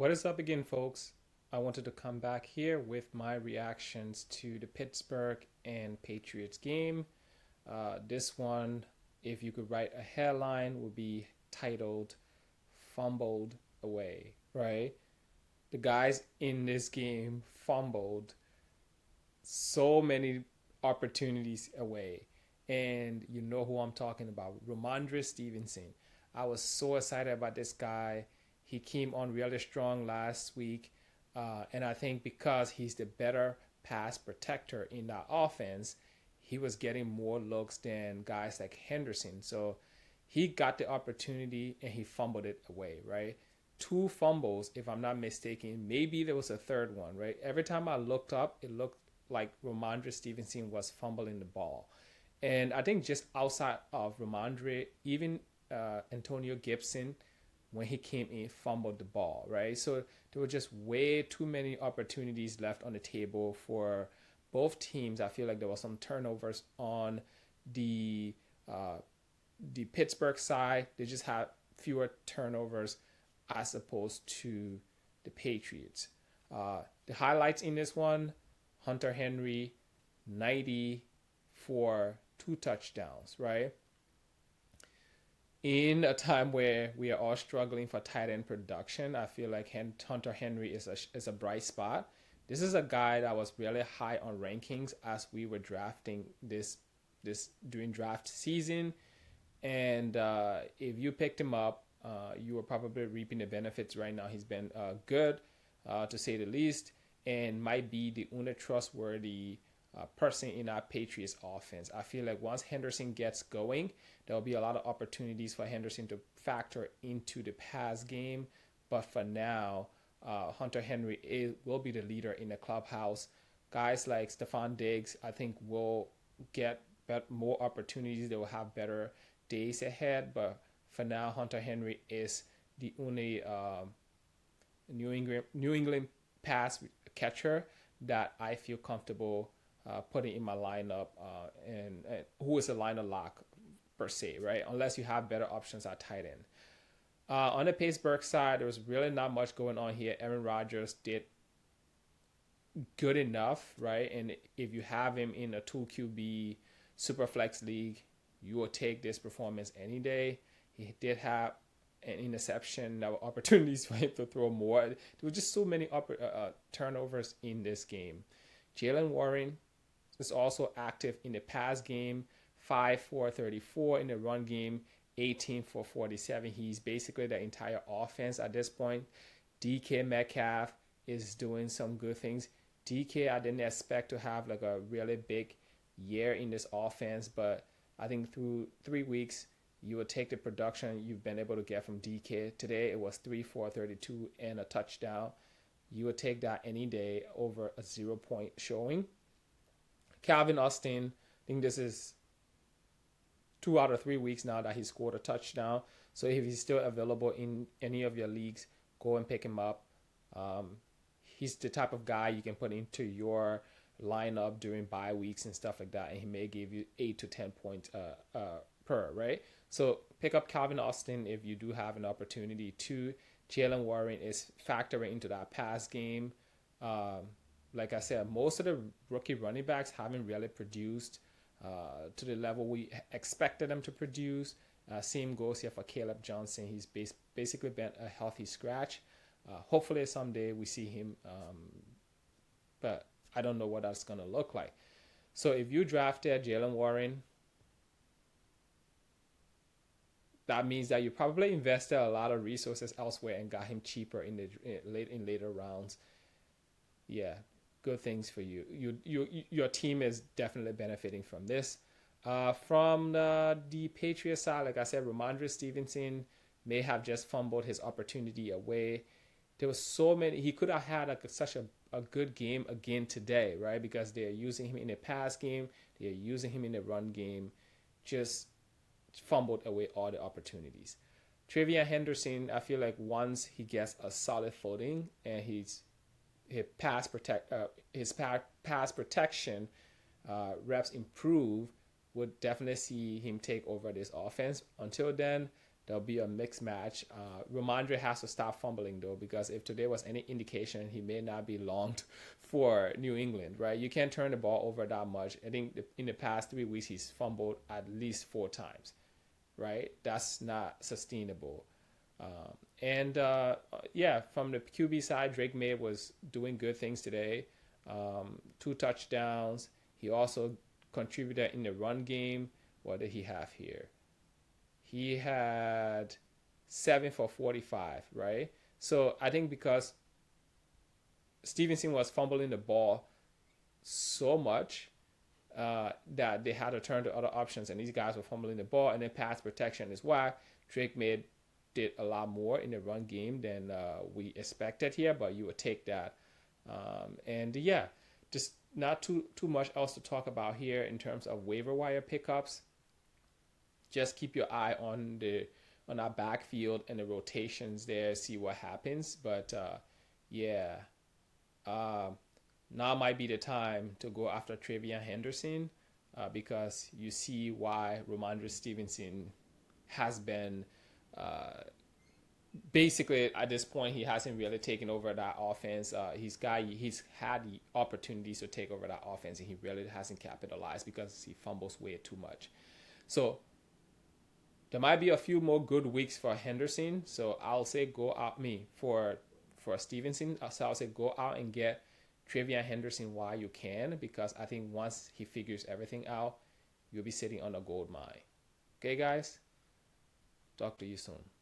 What is up again, folks? I wanted to come back here with my reactions to the Pittsburgh and Patriots game. This one, if you could write a headline, would be titled Fumbled Away, right? The guys in this game fumbled so many opportunities away. And you know who I'm talking about, Ramondra Stevenson. I was so excited about this guy. He came on really strong last week. And I think because he's the better pass protector in that offense, he was getting more looks than guys like Henderson. So he got the opportunity and he fumbled it away, right? Two fumbles, if I'm not mistaken. Maybe there was a third one, right? Every time I looked up, it looked like Ramondre Stevenson was fumbling the ball. And I think just outside of Ramondre, even Antonio Gibson, when he came in, fumbled the ball, right? So there were just way too many opportunities left on the table for both teams. I feel like there was some turnovers on the uh, the Pittsburgh side. They just had fewer turnovers as opposed to the Patriots. The highlights in this one: Hunter Henry, 90 for two touchdowns, right? In a time where we are all struggling for tight end production, I feel like Hunter Henry is a bright spot. This is a guy that was really high on rankings as we were drafting this during draft season, and if you picked him up, you were probably reaping the benefits right now. He's been good, to say the least, and might be the only trustworthy person in our Patriots offense. I feel like once Henderson gets going, there will be a lot of opportunities for Henderson to factor into the pass game. But for now, Hunter Henry will be the leader in the clubhouse. Guys like Stephon Diggs, I think, will get more opportunities. They will have better days ahead. But for now, Hunter Henry is the only New England pass catcher that I feel comfortable putting in my lineup, and who is a lineup lock per se, right? Unless you have better options at tight end. On the Pittsburgh side, there was really not much going on here. Aaron Rodgers did good enough, right? And if you have him in a 2 QB Superflex league, you will take this performance any day. He did have an interception. There were opportunities for him to throw more. There were just so many turnovers in this game. Jalen Warren is also active in the pass game, 5 for 34 in the run game, 18 for 47. He's basically the entire offense at this point. DK Metcalf is doing some good things. DK, I didn't expect to have like a really big year in this offense, but I think through 3 weeks, you would take the production you've been able to get from DK. Today, it was 3 for 32 and a touchdown. You would take that any day over a 0 point showing. Calvin Austin, I think this is 2 out of 3 weeks now that he scored a touchdown. So if he's still available in any of your leagues, go and pick him up. He's the type of guy you can put into your lineup during bye weeks and stuff like that, and he may give you 8 to 10 points per, right? So pick up Calvin Austin if you do have an opportunity to. Jalen Warren is factoring into that pass game. Like I said, most of the rookie running backs haven't really produced to the level we expected them to produce. Same goes here for Caleb Johnson. He's basically been a healthy scratch. Hopefully someday we see him, but I don't know what that's going to look like. So if you drafted Jalen Warren, that means that you probably invested a lot of resources elsewhere and got him cheaper in later rounds. Yeah, good things for you. Your team is definitely benefiting from this. From the Patriots side, like I said, Ramondre Stevenson may have just fumbled his opportunity away. There was so many. He could have had such a good game again today, right? Because they're using him in the pass game, they're using him in the run game. Just fumbled away all the opportunities. Trevian Henderson, I feel like once he gets a solid footing and his pass protection reps improve, would definitely see him take over this offense. Until then, there'll be a mixed match. Ramondra has to stop fumbling though, because if today was any indication, he may not be long for New England, right? You can't turn the ball over that much. I think in the past 3 weeks, he's fumbled at least 4 times, right? That's not sustainable. And yeah, from the QB side, Drake May was doing good things today. 2 touchdowns. He also contributed in the run game. What did he have here? He had 7 for 45, right? So I think because Stevenson was fumbling the ball so much that they had to turn to other options, and these guys were fumbling the ball, and then pass protection is why Drake did a lot more in the run game than we expected here, but you would take that. And yeah, just not too much else to talk about here in terms of waiver wire pickups. Just keep your eye on our backfield and the rotations there, see what happens. But yeah, now might be the time to go after Travion Henderson because you see why Ramondra Stevenson has been basically at this point he hasn't really taken over that offense. He's had the opportunities to take over that offense, and he really hasn't capitalized because he fumbles way too much. So there might be a few more good weeks for Henderson. So I'll say go out for Stevenson. So I'll say go out and get Travion Henderson while you can, because I think once he figures everything out, you'll be sitting on a gold mine. Okay, guys? Talk to you soon.